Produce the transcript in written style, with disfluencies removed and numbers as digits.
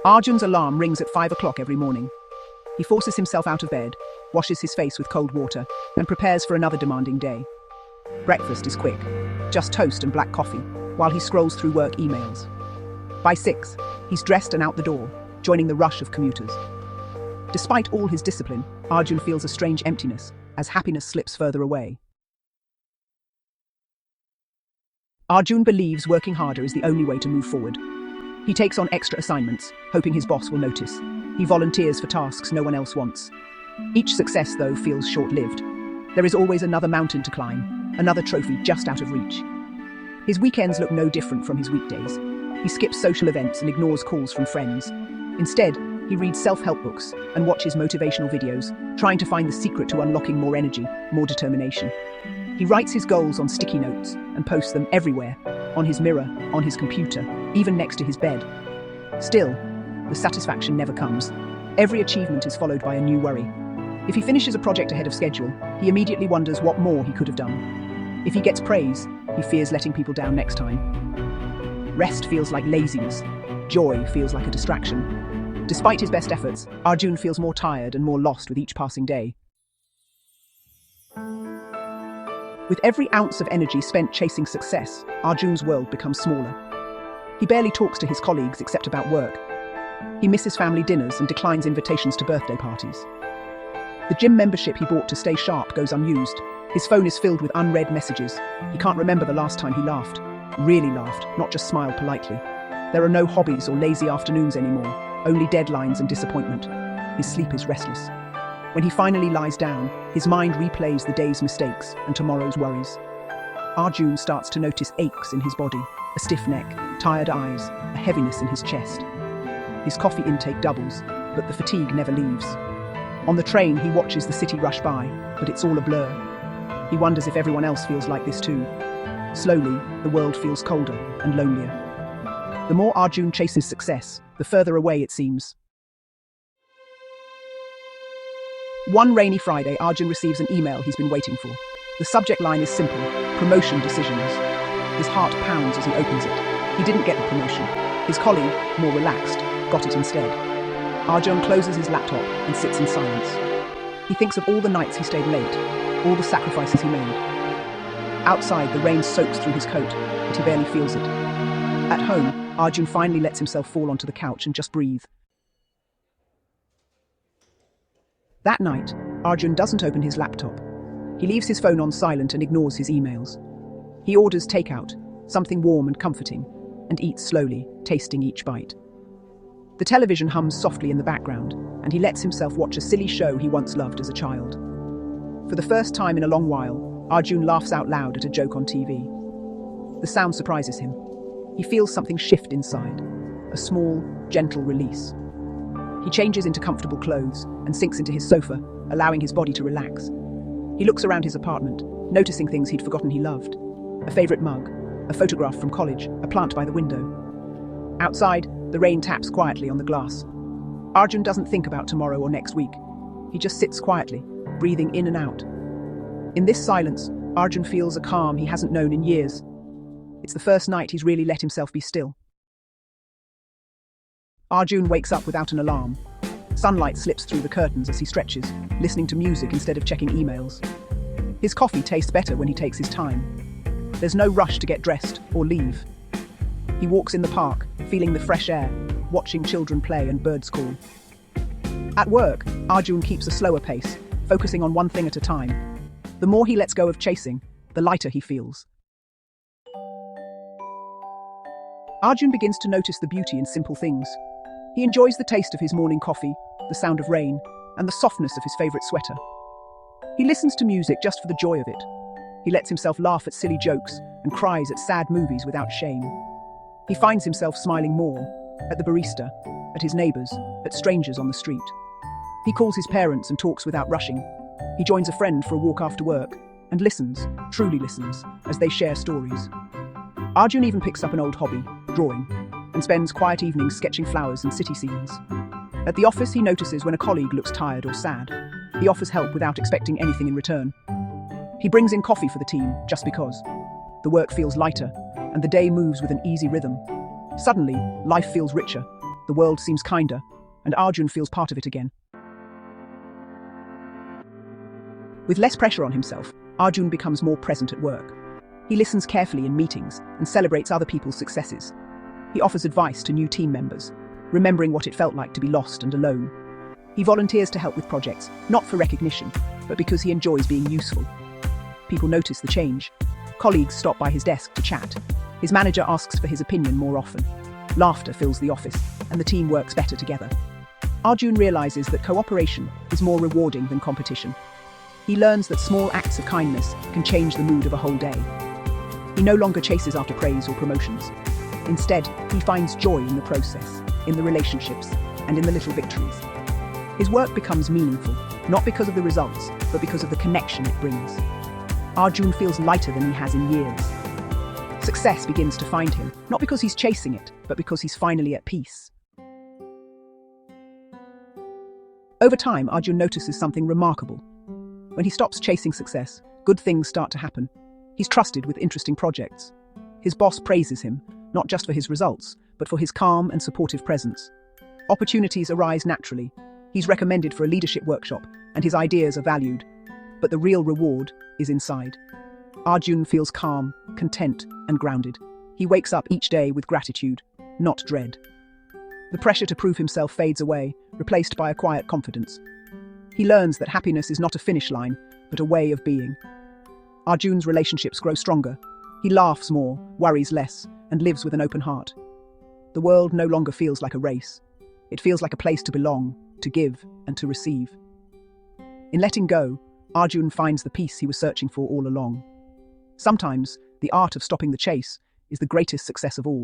Arjun's alarm rings at 5 o'clock every morning. He forces himself out of bed, washes his face with cold water, and prepares for another demanding day. Breakfast is quick, just toast and black coffee, while he scrolls through work emails. By 6, he's dressed and out the door, joining the rush of commuters. Despite all his discipline, Arjun feels a strange emptiness as happiness slips further away. Arjun believes working harder is the only way to move forward. He takes on extra assignments, hoping his boss will notice. He volunteers for tasks no one else wants. Each success, though, feels short-lived. There is always another mountain to climb, another trophy just out of reach. His weekends look no different from his weekdays. He skips social events and ignores calls from friends. Instead, he reads self-help books and watches motivational videos, trying to find the secret to unlocking more energy, more determination. He writes his goals on sticky notes and posts them everywhere, on his mirror, on his computer, even next to his bed. Still, the satisfaction never comes. Every achievement is followed by a new worry. If he finishes a project ahead of schedule, he immediately wonders what more he could have done. If he gets praise, he fears letting people down next time. Rest feels like laziness. Joy feels like a distraction. Despite his best efforts, Arjun feels more tired and more lost with each passing day. With every ounce of energy spent chasing success, Arjun's world becomes smaller. He barely talks to his colleagues except about work. He misses family dinners and declines invitations to birthday parties. The gym membership he bought to stay sharp goes unused. His phone is filled with unread messages. He can't remember the last time he laughed. Really laughed, not just smiled politely. There are no hobbies or lazy afternoons anymore, only deadlines and disappointment. His sleep is restless. When he finally lies down, his mind replays the day's mistakes and tomorrow's worries. Arjun starts to notice aches in his body, a stiff neck, tired eyes, a heaviness in his chest. His coffee intake doubles, but the fatigue never leaves. On the train, he watches the city rush by, but it's all a blur. He wonders if everyone else feels like this too. Slowly, the world feels colder and lonelier. The more Arjun chases success, the further away it seems. One rainy Friday, Arjun receives an email he's been waiting for. The subject line is simple: promotion decisions. His heart pounds as he opens it. He didn't get the promotion. His colleague, more relaxed, got it instead. Arjun closes his laptop and sits in silence. He thinks of all the nights he stayed late, all the sacrifices he made. Outside, the rain soaks through his coat, but he barely feels it. At home, Arjun finally lets himself fall onto the couch and just breathe. That night, Arjun doesn't open his laptop. He leaves his phone on silent and ignores his emails. He orders takeout, something warm and comforting, and eats slowly, tasting each bite. The television hums softly in the background, and he lets himself watch a silly show he once loved as a child. For the first time in a long while, Arjun laughs out loud at a joke on TV. The sound surprises him. He feels something shift inside, a small, gentle release. He changes into comfortable clothes and sinks into his sofa, allowing his body to relax. He looks around his apartment, noticing things he'd forgotten he loved. A favorite mug, a photograph from college, a plant by the window. Outside, the rain taps quietly on the glass. Arjun doesn't think about tomorrow or next week. He just sits quietly, breathing in and out. In this silence, Arjun feels a calm he hasn't known in years. It's the first night he's really let himself be still. Arjun wakes up without an alarm. Sunlight slips through the curtains as he stretches, listening to music instead of checking emails. His coffee tastes better when he takes his time. There's no rush to get dressed or leave. He walks in the park, feeling the fresh air, watching children play and birds call. At work, Arjun keeps a slower pace, focusing on one thing at a time. The more he lets go of chasing, the lighter he feels. Arjun begins to notice the beauty in simple things. He enjoys the taste of his morning coffee, the sound of rain, and the softness of his favorite sweater. He listens to music just for the joy of it. He lets himself laugh at silly jokes and cries at sad movies without shame. He finds himself smiling more, at the barista, at his neighbors, at strangers on the street. He calls his parents and talks without rushing. He joins a friend for a walk after work and listens, truly listens, as they share stories. Arjun even picks up an old hobby, drawing, and spends quiet evenings sketching flowers and city scenes. At the office, he notices when a colleague looks tired or sad. He offers help without expecting anything in return. He brings in coffee for the team, just because. The work feels lighter, and the day moves with an easy rhythm. Suddenly, life feels richer. The world seems kinder, and Arjun feels part of it again. With less pressure on himself, Arjun becomes more present at work. He listens carefully in meetings and celebrates other people's successes. He offers advice to new team members, remembering what it felt like to be lost and alone. He volunteers to help with projects, not for recognition, but because he enjoys being useful. People notice the change. Colleagues stop by his desk to chat. His manager asks for his opinion more often. Laughter fills the office, and the team works better together. Arjun realizes that cooperation is more rewarding than competition. He learns that small acts of kindness can change the mood of a whole day. He no longer chases after praise or promotions. Instead, he finds joy in the process, in the relationships, and in the little victories. His work becomes meaningful, not because of the results, but because of the connection it brings. Arjun feels lighter than he has in years. Success begins to find him, not because he's chasing it, but because he's finally at peace. Over time, Arjun notices something remarkable. When he stops chasing success, good things start to happen. He's trusted with interesting projects. His boss praises him, not just for his results, but for his calm and supportive presence. Opportunities arise naturally. He's recommended for a leadership workshop, and his ideas are valued. But the real reward is inside. Arjun feels calm, content, and grounded. He wakes up each day with gratitude, not dread. The pressure to prove himself fades away, replaced by a quiet confidence. He learns that happiness is not a finish line, but a way of being. Arjun's relationships grow stronger. He laughs more, worries less, and lives with an open heart. The world no longer feels like a race. It feels like a place to belong, to give, and to receive. In letting go, Arjun finds the peace he was searching for all along. Sometimes, the art of stopping the chase is the greatest success of all.